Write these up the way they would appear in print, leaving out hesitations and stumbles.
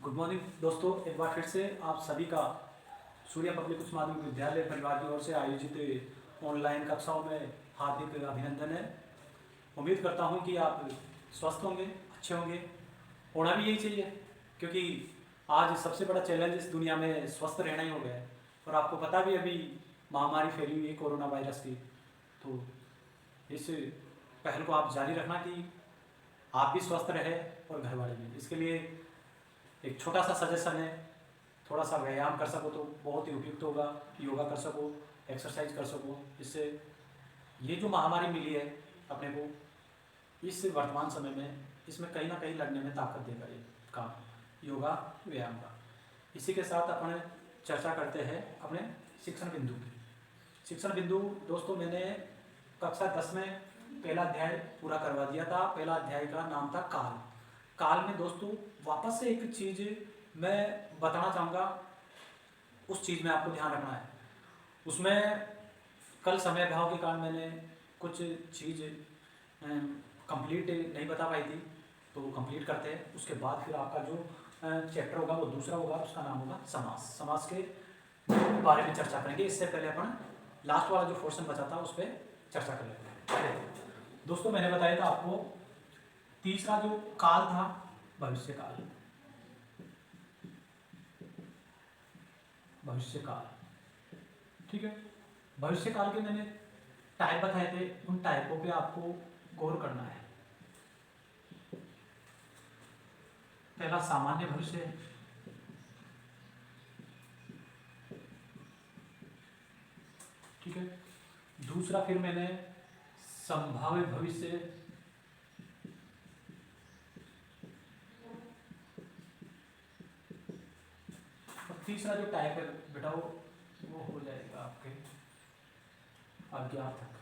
Good morning दोस्तों, एक बार फिर से आप सभी का सूर्य पब्लिक उच्च माध्यमिक विद्यालय परिवार की ओर से आयोजित ऑनलाइन कक्षाओं में हार्दिक अभिनंदन है। उम्मीद करता हूं कि आप स्वस्थ होंगे, अच्छे होंगे। होना भी यही चाहिए, क्योंकि आज सबसे बड़ा चैलेंज इस दुनिया में स्वस्थ रहना ही हो गया है। और आपको पता भी, अभी महामारी फैली हुई है कोरोना वायरस की, तो इस पहल को आप जारी रखना कि आप भी स्वस्थ रहे और घर वाले भी। इसके लिए एक छोटा सा सजेशन है, थोड़ा सा व्यायाम कर सको तो बहुत ही उपयुक्त होगा। योगा कर सको, एक्सरसाइज कर सको, इससे ये जो महामारी मिली है अपने को इस वर्तमान समय में, इसमें कहीं ना कहीं लड़ने में ताकत देगा ये काम योगा व्यायाम का। इसी के साथ अपन चर्चा करते हैं अपने शिक्षण बिंदु की। शिक्षण बिंदु दोस्तों, मैंने कक्षा 10 में पहला अध्याय पूरा करवा दिया था। पहला अध्याय का नाम था काल। काल में दोस्तों वापस से एक चीज़ मैं बताना चाहूँगा, उस चीज़ में आपको ध्यान रखना है। उसमें कल समय अभाव के कारण मैंने कुछ चीज़ कंप्लीट नहीं बता पाई थी, तो वो कंप्लीट करते हैं। उसके बाद फिर आपका जो चैप्टर होगा वो दूसरा होगा, उसका नाम होगा समास। समास के बारे में चर्चा करेंगे। इससे पहले अपन लास्ट वाला जो पोर्शन बचा था उस पर चर्चा कर लेते हैं। दोस्तों मैंने बताया था आपको, तीसरा जो काल था भविष्य काल। भविष्य काल, ठीक है। भविष्य काल के मैंने टाइप बताए थे, उन टाइपों पे आपको गौर करना है। पहला सामान्य भविष्य, ठीक है। दूसरा फिर मैंने संभाव्य भविष्य, और तीसरा जो टाइप है बेटा वो हो जाएगा आपके अज्ञात तक।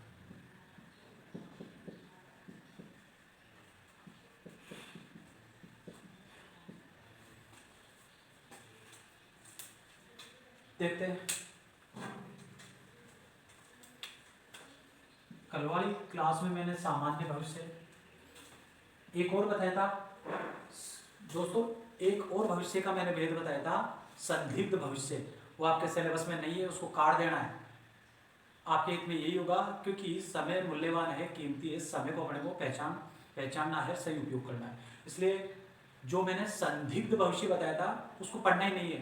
देखते हैं। कल वाली क्लास में मैंने सामान्य भविष्य एक और बताया था दोस्तों, एक और भविष्य का मैंने भेद बताया था, संदिग्ध भविष्य। वो आपके सिलेबस में नहीं है, उसको काट देना है। आपके हित में यही होगा, क्योंकि समय मूल्यवान है, कीमती है। समय को अपने को पहचानना है, सही उपयोग करना है। इसलिए जो मैंने संदिग्ध भविष्य बताया था उसको पढ़ना ही नहीं है,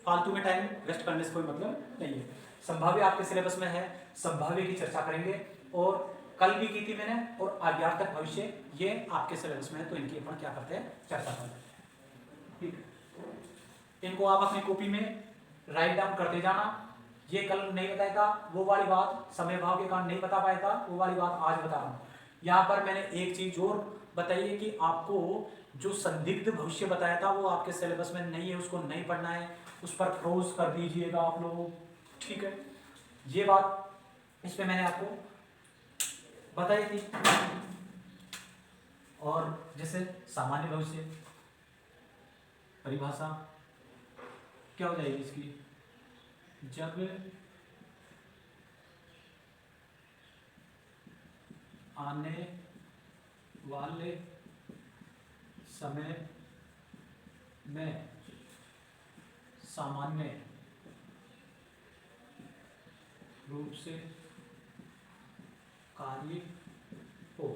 फालतू में टाइम वेस्ट करने से कोई मतलब नहीं है। संभाव्य आपके सिलेबस में है, संभाव्य की चर्चा करेंगे। और कल भी की थी मैंने, और अज्ञात भविष्य ये आपके सिलेबस में है, तो इनकी अपन क्या करते हैं, चर्चा कर लेते हैं, ठीक है। इनको आप अपनी कॉपी में राइट डाउन करते जाना। ये कल नहीं बताया था, वो वाली बात समय भाव के कारण नहीं बता पाया था, वो वाली बात आज बता रहा हूँ। यहाँ पर मैंने एक चीज और बताई है कि आपको जो संदिग्ध भविष्य बताया था वो आपके सिलेबस में नहीं है, उसको नहीं पढ़ना है, उस पर क्रॉस कर दीजिएगा आप लोग, ठीक है। ये बात इस पे मैंने आपको बताई थी। और जैसे सामान्य भविष्य परिभाषा क्या हो जाएगी इसकी, जब आने वाले समय में सामान्य रूप से कार्य हो,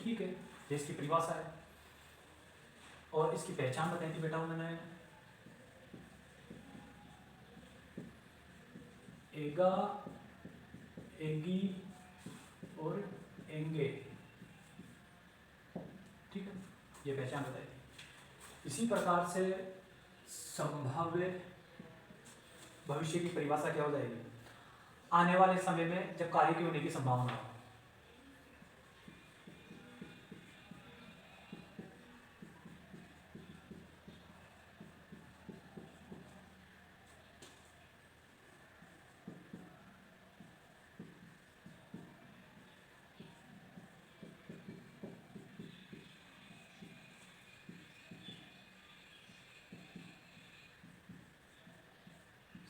ठीक है। ये इसकी परिभाषा है। और इसकी पहचान बताई थी बेटा मैंने, एगा, एगी और एंगे, ठीक है। ये पहचान बताई थी। इसी प्रकार से संभाव्य भविष्य की परिभाषा क्या हो जाएगी, आने वाले समय में जब कार्य की होने की संभावना हो।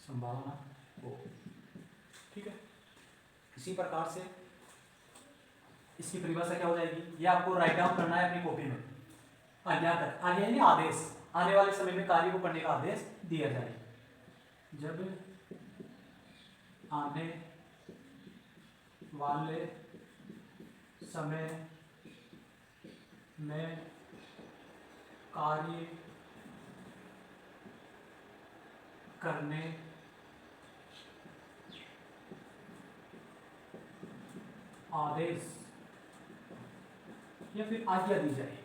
संभावना हो, ठीक है। इसी प्रकार से इसकी परिभाषा क्या हो जाएगी, ये आपको राइट डाउन करना है अपनी कॉपी में। आज्ञा तक, आज्ञा यानी आदेश, आने वाले समय में कार्य को करने का आदेश दिया जाए। जब आने वाले समय में कार्य करने आदेश या फिर आज्ञा दी जाए,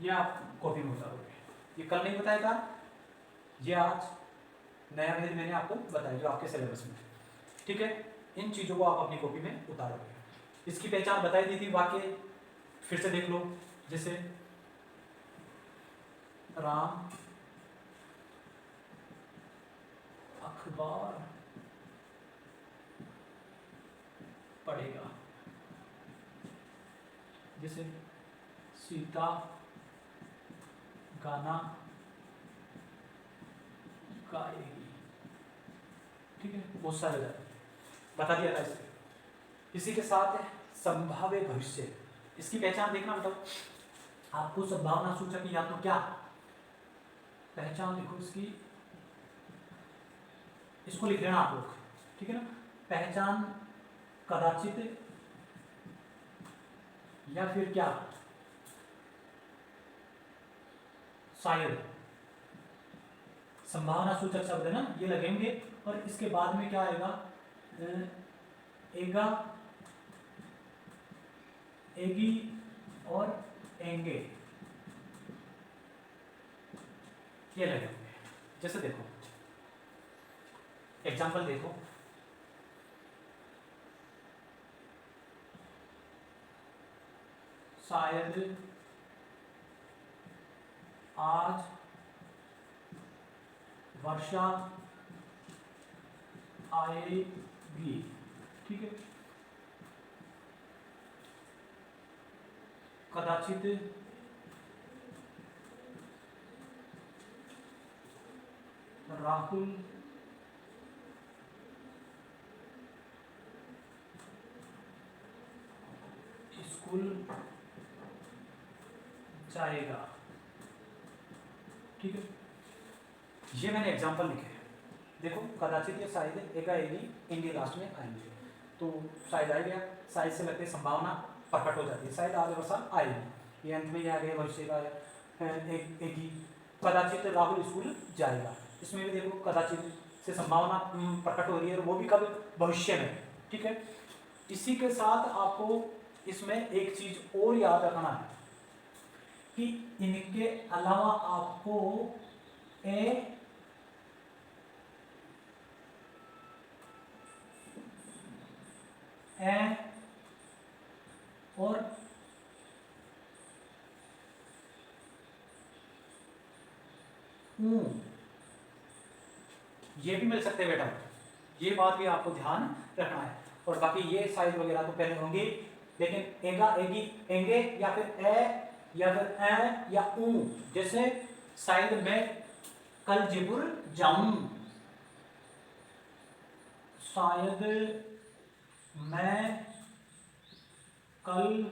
ये आप कॉपी में उतारोगे। ये कल नहीं बताया था, ये आज नया भेद मैंने आपको बताया जो आपके सिलेबस में, ठीक है। इन चीजों को आप अपनी कॉपी में उतारोगे। इसकी पहचान बताई दी थी, वाक्य फिर से देख लो। जैसे राम अखबार पढ़ेगा, जैसे सीता गाना गाएगी, ठीक है। बहुत सारे बता दिया था इससे। इसी के साथ संभाव्य भविष्य, इसकी पहचान देखना बताओ। आपको संभावना सूचक या तो क्या पहचान लिखो इसकी, इसको लिख लेना आप लोग, ठीक है ना। पहचान कदाचित या फिर क्या शायद, संभावना सूचक शब्द है ना, ये लगेंगे। और इसके बाद में क्या आएगा, एगा, एगी और एंगे, ये लगेंगे। जैसे देखो एग्जाम्पल देखो, शायद आज वर्षा आएगी, ठीक है। कदाचित राहुल स्कूल जाएगा, ठीक है। ये मैंने एग्जांपल लिखे हैं। देखो कदाचित या शायद एकाएगी इंडिया लास्ट में आएंगे, तो शायद आ गया, शायद से लगते संभावना प्रकट हो जाती है, शायद आज वर्षा आएगी, ये अंत में आ गया भविष्य का एक ही। कदाचित राहुल स्कूल जाएगा, इसमें भी देखो कदाचित से संभावना प्रकट हो रही है, और वो भी कब, भविष्य में, ठीक है। इसी के साथ आपको इसमें एक चीज और याद रखना है कि इनके अलावा आपको ए और ये भी मिल सकते हैं बेटा, ये बात भी आपको ध्यान रखना है। और बाकी ये साइज वगैरह तो पहले होंगे, लेकिन एगा, एगी, एंगे या फिर ए या फिर ए या ऊ, जैसे शायद मैं कल जयपुर जाऊं, शायद मैं कल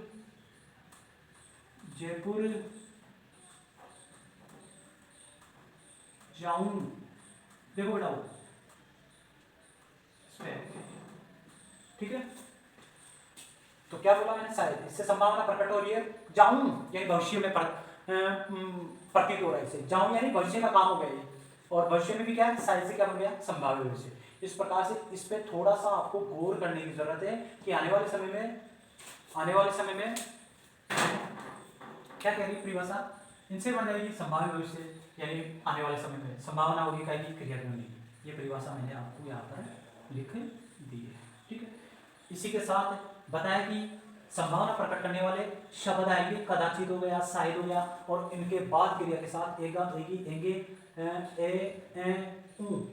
जयपुर जाऊं। देखो बेटा वो ठीक है, तो क्या बोला मैंने, शायद, इससे संभावना प्रकट हो रही है। जाऊं यानी भविष्य में प्रतीत हो रहा है, इससे जाऊं यानी भविष्य का काम हो गया, और भविष्य में भी क्या है, शायद से क्या बन गया, संभाव्य भविष्य। इस प्रकार से इस पे थोड़ा सा आपको गौर करने की जरूरत है कि आने वाले समय में क्या कह रही है परिभाषा, इनसे बन जाएगी संभाव्य भविष्य, यानी आने वाले समय में संभावना होगी क्या की क्रिया होने की। ये परिभाषा मैंने आपको यहाँ पर लिख दी है, ठीक है। इसी के साथ बताया कि संभावना प्रकट करने वाले शब्द आएंगे, कदाचित हो गया, शायद हो गया, और इनके बाद क्रिया के साथ एगा, एगी, एंगे,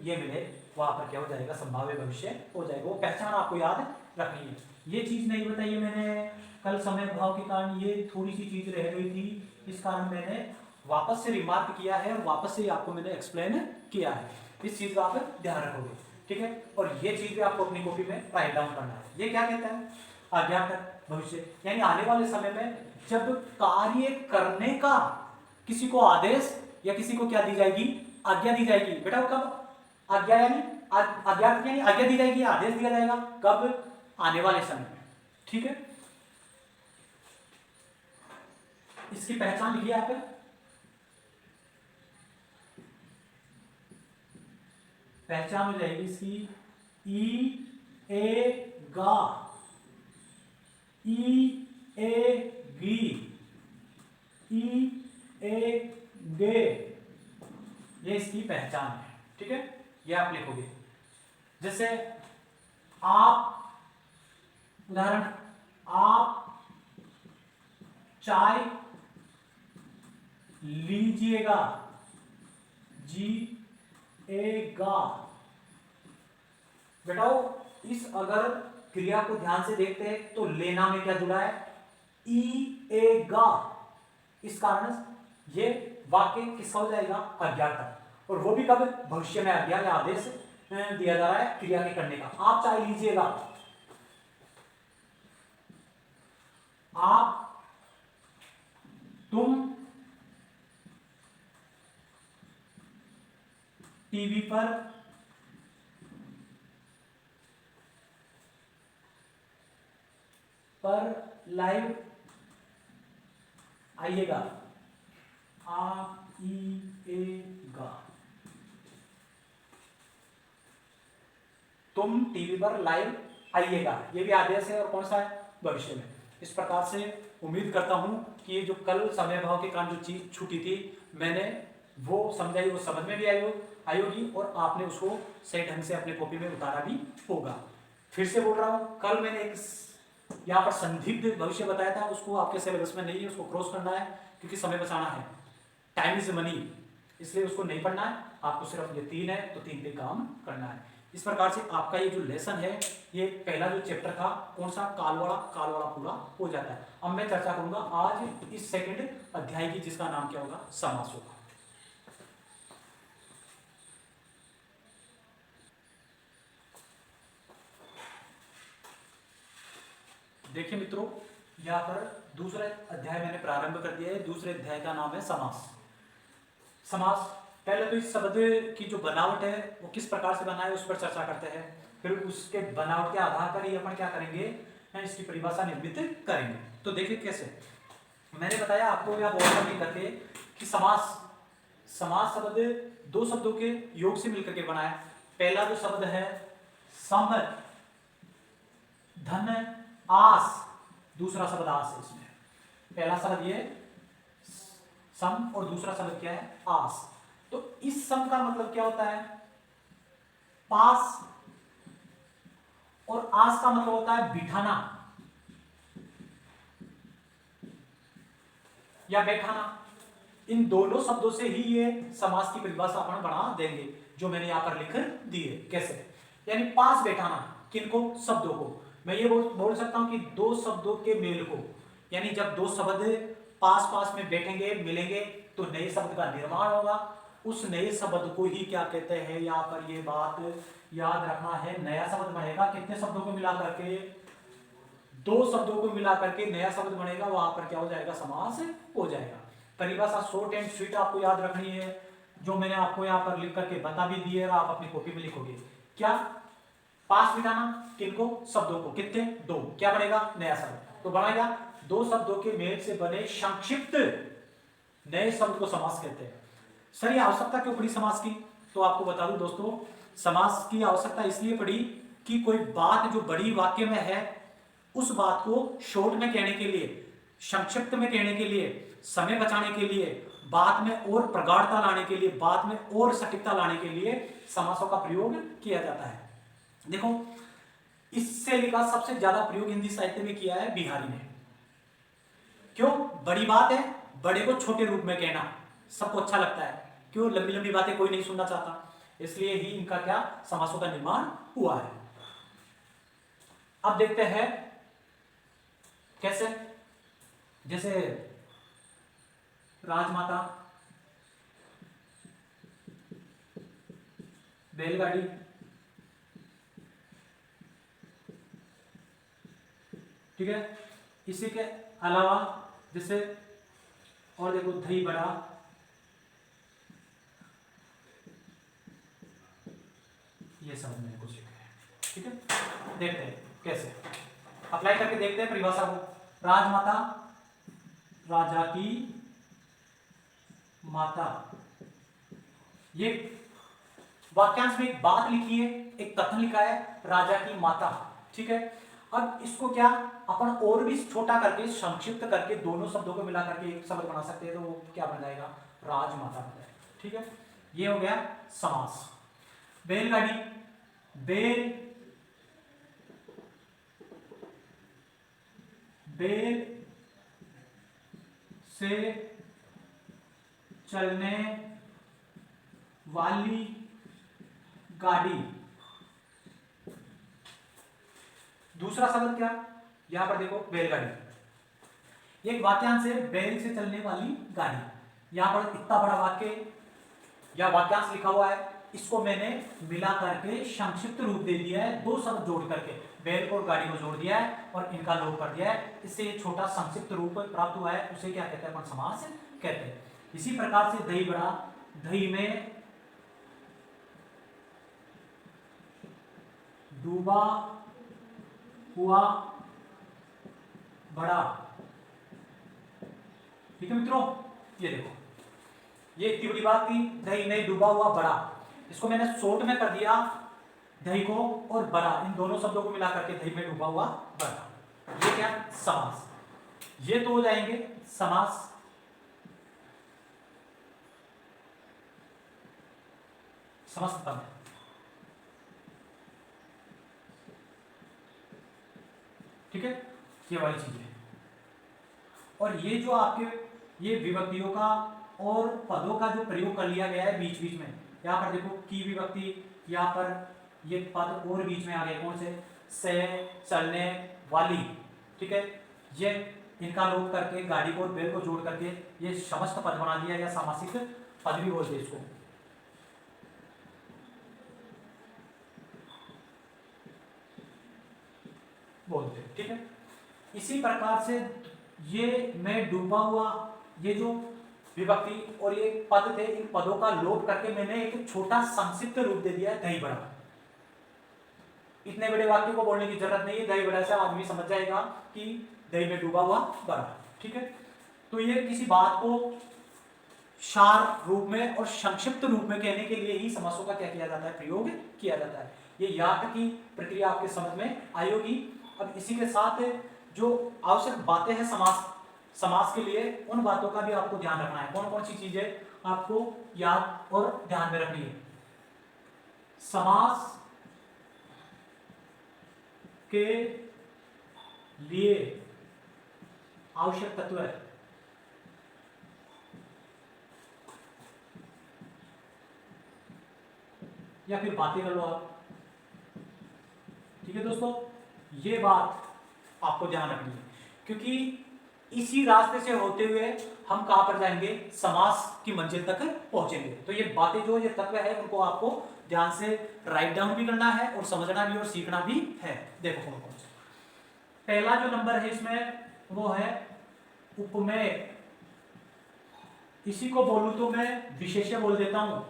ये मिले, वहां पर क्या हो जाएगा, संभाव्य भविष्य हो जाएगा। वो पहचान आपको याद रखनी है। ये चीज नहीं बताई है मैंने कल, समय अभाव के कारण ये थोड़ी सी चीज रह गई थी, इस कारण मैंने वापस से रिमार्क किया है और वापस से आपको मैंने एक्सप्लेन किया है। इस चीज का आप ध्यान रखोगे, ठीक है। और ये चीज भी आपको अपनी कॉपी में राइट डाउन करना है। ये क्या कहता है, अज्ञात भविष्य, यानी आने वाले समय में जब कार्य करने का किसी को आदेश या किसी को क्या दी जाएगी, आज्ञा दी जाएगी। बेटा वो कब, आज्ञा यानी अज्ञात यानी आज्ञा दी जाएगी, आदेश दिया जाएगा, कब, आने वाले समय में। ठीक है, इसकी पहचान लिखिए आप, पहचान हो जाएगी इसकी ई ए गा, ई ए गी, ई ए गे, ये इसकी पहचान है। ठीक है, ये आप लिखोगे। जैसे आप, उदाहरण, आप चाय लीजिएगा, जी ए गा। बेटाओ इस अगर क्रिया को ध्यान से देखते हैं तो लेना में क्या जुड़ा है, ई ए गा। इस कारण ये वाक्य किसका हो जाएगा, अज्ञात, और वो भी कब, भविष्य में आज्ञा या आदेश दिया जा रहा है क्रिया के करने का। आप चाय लीजिएगा, आप, तुम टीवी पर लाइव आइएगा, आइएगा, तुम टीवी पर लाइव आइएगा, ये भी आदेश है और कौन सा है, भविष्य में। इस प्रकार से उम्मीद करता हूं कि ये जो कल समय भाव के कारण जो चीज छूटी थी मैंने वो समझाई, वो समझ में भी आई होगी और आपने उसको सही ढंग से अपने कॉपी में उतारा भी होगा। फिर से बोल रहा हूं, कल मैंने एक यहाँ पर संदिग्ध भविष्य बताया था, उसको आपके सिलेबस में नहीं है, उसको क्रॉस करना है क्योंकि समय बचाना है, टाइम इज मनी, इसलिए उसको नहीं पढ़ना है आपको, सिर्फ ये 3 है तो 3 पे काम करना है। इस प्रकार से आपका ये जो लेसन है, ये पहला जो चैप्टर था कौन सा, कालवाड़ा पूरा हो जाता है। अब मैं चर्चा करूंगा आज इस सेकंड अध्याय की, जिसका नाम क्या होगा, समास होगा। देखिए मित्रों, यहाँ पर दूसरा अध्याय मैंने प्रारंभ कर दिया है। दूसरे अध्याय का नाम है समास। समास, पहले तो इस शब्द की जो बनावट है वो किस प्रकार से बना है उस पर चर्चा करते हैं, फिर उसके बनावट के आधार पर ही अपन क्या करेंगे, इसकी परिभाषा निर्मित करेंगे। तो देखिए कैसे, मैंने बताया आपको या बहुत नहीं करके कि समास शब्द 2 शब्दों के योग से मिलकर के बना है। पहला जो शब्द है सम धन आस, दूसरा शब्द आस है इसमें। पहला शब्द ये सम और दूसरा शब्द क्या है, आस। तो इस सम का मतलब क्या होता है, पास, और आस का मतलब होता है बिठाना या बैठाना। इन दोनों शब्दों से ही ये समास की परिभाषा अपन बना देंगे, जो मैंने यहां पर लिख दी है। कैसे, यानी पास बैठाना, किनको, शब्दों को। मैं ये बोल सकता हूं कि 2 शब्दों के मेल को, यानी जब 2 शब्द पास पास में बैठेंगे, मिलेंगे, तो नए शब्द का निर्माण होगा। उस नए शब्द को ही क्या कहते हैं, यहाँ पर ये बात याद रखना है, नया शब्द बनेगा। कितने शब्दों को मिला करके, 2 शब्दों को मिला करके नया शब्द बनेगा, वहां पर क्या हो जाएगा, समास हो जाएगा। परिभाषा शॉर्ट एंड स्वीट आपको याद रखनी है, जो मैंने आपको यहाँ पर लिख करके बता भी दी है और आप अपनी कॉपी में लिखोगे। क्या, पास बिठाना, किनको, शब्दों को, कितने, 2, क्या बनेगा, नया शब्द। तो बनेगा 2 शब्दों के मेल से बने संक्षिप्त नए शब्द को समास कहते हैं। सर ये आवश्यकता क्यों पड़ी समास की, तो आपको बता दूं दोस्तों, समास की आवश्यकता इसलिए पड़ी कि कोई बात जो बड़ी वाक्य में है उस बात को शॉर्ट में कहने के लिए, संक्षिप्त में कहने के लिए, समय बचाने के लिए, बात में और प्रगाढ़ता लाने के लिए, बात में और सटीकता लाने के लिए समासों का प्रयोग किया जाता है। देखो, इससे लिखा सबसे ज्यादा प्रयोग हिंदी साहित्य में किया है बिहारी ने। क्यों, बड़ी बात है, बड़े को छोटे रूप में कहना सबको अच्छा लगता है। क्यों, लंबी लंबी बातें कोई नहीं सुनना चाहता, इसलिए ही इनका क्या, समासों का निर्माण हुआ है। अब देखते हैं कैसे, जैसे राजमाता, बैलगाड़ी, ठीक है। इसी के अलावा जैसे और देखो दही बड़ा, ये सब मैंने कुछ लिखा है, ठीक है। देखते हैं कैसे अप्लाई करके देखते हैं परिभाषा को। राजमाता, राजा की माता, ये वाक्यांश में एक बात लिखी है, एक कथन लिखा है, राजा की माता, ठीक है। अब इसको क्या अपन और भी छोटा करके संक्षिप्त करके दोनों शब्दों को मिला करके एक शब्द बना सकते हैं, तो वो क्या बन जाएगा, राजमाता बन जाएगा, ठीक है। ये हो गया समास। बैलगाड़ी, बैल से चलने वाली गाड़ी। दूसरा शब्द क्या, यहां पर देखो बैलगाड़ी, एक वाक्यांश है बैल से चलने वाली गाड़ी। यहां पर इतना बड़ा वाक्य या वाक्यांश लिखा हुआ है, इसको मैंने मिला करके संक्षिप्त रूप दे दिया है, दो शब्द जोड़ करके बैल और गाड़ी को जोड़ दिया है और इनका लोप कर दिया है। इससे ये छोटा संक्षिप्त रूप प्राप्त हुआ है, उसे क्या कहते हैं, अपन समास कहते हैं। इसी प्रकार से दही बड़ा, दही में डूबा हुआ बड़ा, ठीक है मित्रों। ये देखो, ये इतनी बड़ी बात थी, दही में डूबा हुआ बड़ा, इसको मैंने शॉर्ट में कर दिया, दही को और बड़ा, इन दोनों शब्दों को मिला करके दही में डूबा हुआ बड़ा। ये क्या, समास। ये तो हो जाएंगे समास। समस्त पद, ठीक है, ये वाली चीज है। और ये जो आपके ये विभक्तियों का और पदों का जो प्रयोग कर लिया गया है बीच बीच में, यहाँ पर देखो की विभक्ति, यहाँ पर ये पद और बीच में आ गए, कौन से चलने वाली, ठीक है। ये इनका लोप करके गाड़ी को और बैल को जोड़ करके ये समस्त पद बना दिया, या सामासिक पद भी बोलते हैं इसको। बोलते हैं, ठीक है। इसी प्रकार से ये मैं डूबा हुआ, ये जो विभक्ति और ये पद थे, इन पदों का लोप करके मैंने एक छोटा संक्षिप्त रूप दे दिया है, दही बड़ा। इतने बड़े वाक्य को बोलने की जरूरत नहीं है, दही बड़ा से आदमी समझ जाएगा कि दही में डूबा हुआ बड़ा, ठीक है। तो ये किसी बात को सार रूप में और संक्षिप्त रूप में कहने के लिए ही समासों का क्या किया जाता है, प्रयोग किया जाता है। ये याद की प्रक्रिया आपके समझ में आई होगी। अब इसी के साथ जो आवश्यक बातें हैं समास के लिए, उन बातों का भी आपको ध्यान रखना है। कौन कौन सी चीजें आपको याद और ध्यान में रखनी है। समास के लिए आवश्यक तत्व है, या फिर बातें कर लो आप, ठीक है दोस्तों। ये बात आपको ध्यान रखनी है, क्योंकि इसी रास्ते से होते हुए हम कहां पर जाएंगे, समास की मंजिल तक पहुंचेंगे। तो ये बातें जो ये तत्व है, उनको आपको ध्यान से राइट डाउन भी करना है और समझना भी और सीखना भी है। देखो कौन कौन से। पहला जो नंबर है इसमें वो है उपमेय। इसी को बोलूं तो मैं विशेष्य बोल देता हूं,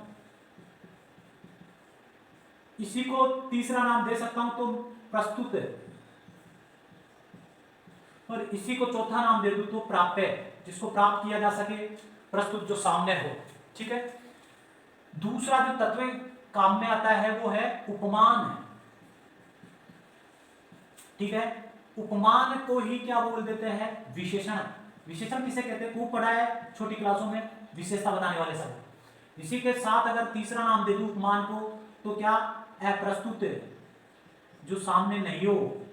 इसी को तीसरा नाम दे सकता हूं तो प्रस्तुत, और इसी को चौथा नाम दे दूं तो प्राप्य, जिसको प्राप्त किया जा सके, प्रस्तुत जो सामने हो, ठीक है। दूसरा जो तत्व काम में आता है वो है उपमान, ठीक है। उपमान को ही क्या बोल देते हैं, विशेषण। विशेषण किसे कहते हैं, खूब पढ़ा है छोटी क्लासों में, विशेषता बताने वाले शब्द। इसी के साथ अगर तीसरा नाम दे दूं उपमान को तो क्या, अप्रस्तुत, जो सामने नहीं हो,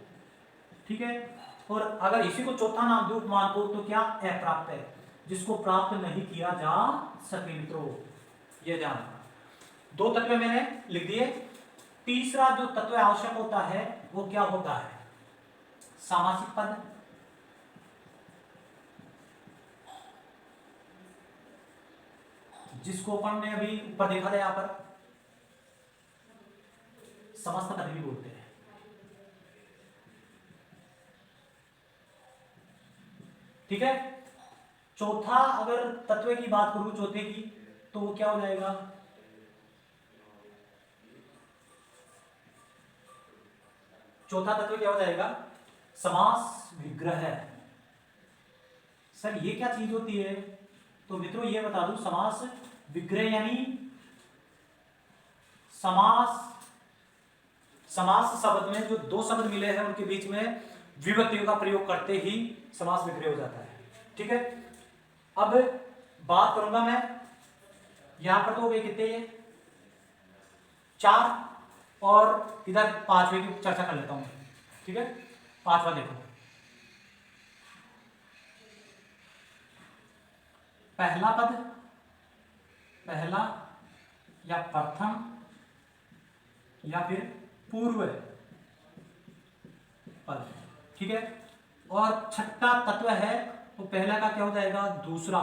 ठीक है। और अगर इसी को चौथा नाम दूं उपमान को तो क्या, अप्राप्त है, जिसको प्राप्त नहीं किया जा सके। मित्रों ये ध्यान रखना, दो तत्व मैंने लिख दिए। तीसरा जो तत्व आवश्यक होता है वो क्या होता है, सामासिक पद। जिसको अपन ने अभी ऊपर देखा था, यहां पर समस्त पद भी बोलते हैं। ठीक है। चौथा अगर तत्व की बात करूं चौथे की, तो वो क्या हो जाएगा, चौथा तत्व क्या हो जाएगा, समास विग्रह। सर ये क्या चीज होती है, तो मित्रों ये बता दूं, समास विग्रह यानी समास, समास शब्द में जो दो शब्द मिले हैं उनके बीच में विभक्तियों का प्रयोग करते ही समास विग्रह हो जाता है। ठीक है। अब बात करूंगा मैं, यहां पर तो हो गए कितने, 4, और इधर 5वें की चर्चा कर लेता हूं। ठीक है। 5वां देखो, पहला पद, पहला या प्रथम या फिर पूर्व पद। ठीक है। और छठा तत्व है, तो पहला का क्या हो जाएगा, दूसरा,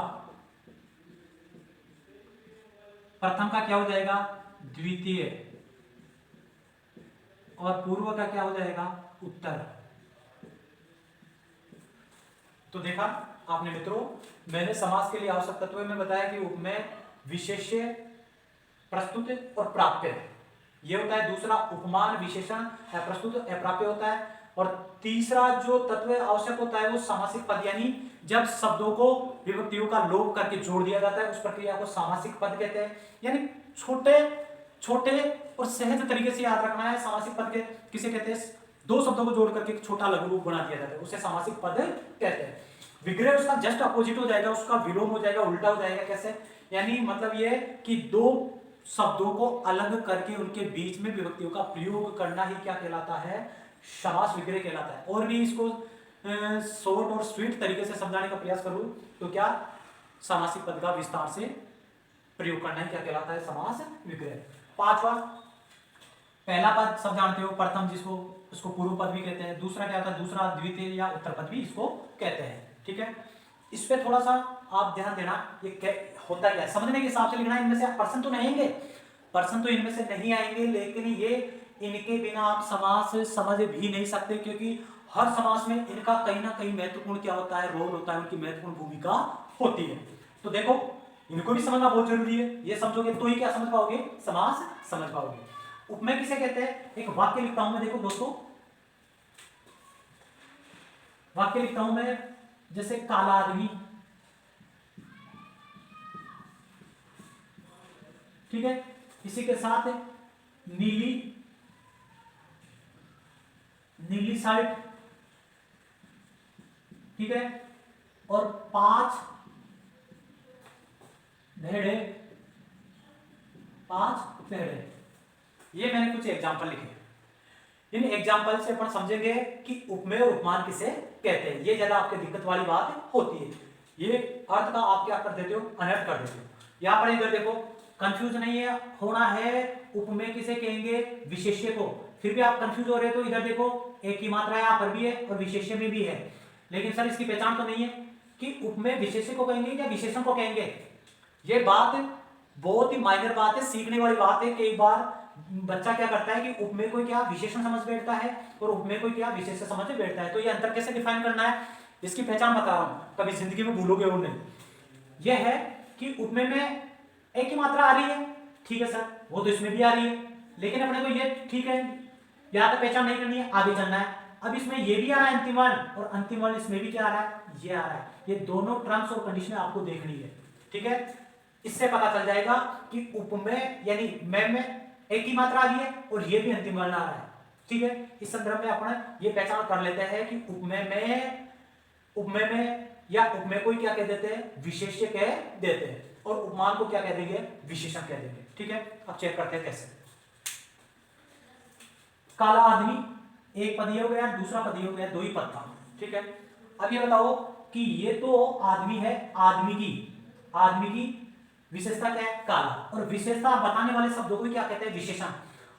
प्रथम का क्या हो जाएगा, द्वितीय, और पूर्व का क्या हो जाएगा, उत्तर। तो देखा आपने मित्रों, मैंने समास के लिए आवश्यक तत्व में बताया कि उपमेय, विशेष्य, प्रस्तुत और प्राप्य, ये होता है दूसरा। उपमान, विशेषण, अप्रस्तुत, अप्राप्य होता है। और तीसरा जो तत्व आवश्यक होता है वो सामासिक पद, यानी जब शब्दों को विभक्तियों का लोप करके जोड़ दिया जाता है उस प्रक्रिया को सामासिक पद कहते हैं। यानी छोटे छोटे और सहज तरीके से याद रखना है, सामासिक पद के किसे कहते हैं, दो शब्दों को जोड़ करके एक छोटा लघु रूप बना दिया जाता है, उसे सामासिक पद कहते हैं। विग्रह उसका जस्ट अपोजिट हो जाएगा, उसका विलोम हो जाएगा, उल्टा हो जाएगा। कैसे, यानी मतलब ये कि दो शब्दों को अलग करके उनके बीच में विभक्तियों का प्रयोग करना ही क्या कहलाता है, समास विग्रह कहलाता है। और भी इसको शॉर्ट और स्वीट तरीके से समझाने का प्रयास करूं तो क्या, सामासिक पद का विस्तार से प्रयोग करना ही क्या कहलाता है, समास विग्रह। 5वां, पहला पद सब जानते हो, प्रथम जिसको उसको पूर्व पद भी कहते हैं। दूसरा क्या होता है, दूसरा, द्वितीय या उत्तर पद भी इसको कहते हैं। ठीक है। इस पे थोड़ा सा आप ध्यान देना, ये होता क्या है समझने के हिसाब से लिखना। इनमें से प्रश्न तो नहीं आएंगे, प्रश्न तो इनमें से नहीं आएंगे, लेकिन ये इनके बिना आप समास समझ भी नहीं सकते, क्योंकि हर समास में इनका कहीं ना कहीं महत्वपूर्ण क्या होता है, रोल होता है, उनकी महत्वपूर्ण भूमिका होती है। तो देखो इनको भी समझना बहुत जरूरी है, ये समझोगे तो ही क्या समझ पाओगे, समास समझ पाओगे। उपमेय किसे कहते हैं, एक वाक्य लिखता हूं मैं, देखो दोस्तों, वाक्य लिखता हूं मैं, जैसे काला आदमी, ठीक है, इसी के साथ नीली, नीली शर्ट, ठीक है, और 5 भेड़े, 5 भेड़े। ये मैंने कुछ एग्जांपल लिखे। इन एग्जांपल से अपन समझेंगे कि उपमेय और उपमान किसे कहते हैं। ये ज्यादा आपके दिक्कत वाली बात होती है, ये अर्थ का आप क्या कर देते हो, अनर्थ कर देते हो। यहां पर इधर देखो, कंफ्यूज नहीं है होना है, उपमेय किसे कहेंगे, विशेष्य को। फिर भी आप कंफ्यूज हो रहे हो तो इधर देखो, एक की मात्रा यहां पर भी है और विशेष्य में भी है, लेकिन सर इसकी पहचान तो नहीं है कि उपमेय विशेष्य को कहेंगे या विशेषण को कहेंगे। ये बात बहुत ही माइनर बात है, सीखने वाली बात है। कई बार बच्चा क्या करता है कि उपमेय को क्या विशेषण समझ बैठता है और उपमेय को क्या विशेष्य समझ बैठता है। तो ये अंतर कैसे डिफाइन करना है, इसकी पहचान बता रहा हूं, कभी जिंदगी में भूलोगे और नहीं। यह है कि उपमेय में एक ही मात्रा आ रही है, ठीक है सर, वो तो इसमें भी आ रही है, लेकिन अपने को ये ठीक है, यहां तक पहचान नहीं करनी है, आगे चलना है। अब इसमें ये भी आ रहा है अंतिम वर्ण, और अंतिम वर्ण इसमें भी क्या आ रहा है, ये आ रहा है। ये दोनों टर्म्स और कंडीशन आपको देखनी है, ठीक है। इससे पता चल जाएगा कि उपमेय यानी मैं में एक ही मात्रा आ रही है और ये भी अंतिम वर्ण आ रहा है, ठीक है। इस संदर्भ में अपन ये पहचान कर लेते हैं कि उपमेय में या उपमेय को क्या कह देते हैं, विशेष्य कह देते हैं, और उपमान को क्या कह देंगे, विशेषण कह देंगे, ठीक है। अब चेक करते हैं कैसे। काला आदमी एक पद हो गया, दूसरा पद हो गया, 2 ही पद था, ठीक है। अब ये बताओ कि ये तो आदमी है, आदमी की विशेषता क्या है, काला, और विशेषता बताने वाले शब्दों को क्या कहते हैं, विशेषण,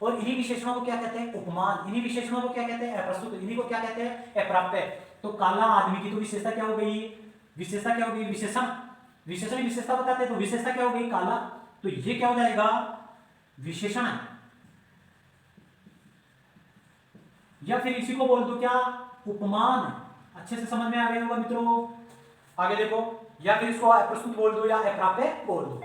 और इन्हीं विशेषणों को क्या कहते हैं, उपमान, इन्हीं विशेषणों को क्या कहते हैं, अप्रस्तुत, इन्हीं को क्या कहते हैं, अप्राप्य। तो काला आदमी की तो विशेषता क्या हो गई, विशेषता क्या हो गई, विशेषण, विशेषण विशेषता बताते हैं, तो विशेषता क्या हो गई, काला, तो ये क्या हो जाएगा, विशेषण। या फिर इसी को बोल दो क्या, उपमान। अच्छे से समझ में आ गया होगा मित्रों, आगे देखो, या फिर इसको अप्रस्तुत बोल दो या अप्राप्य बोल दो।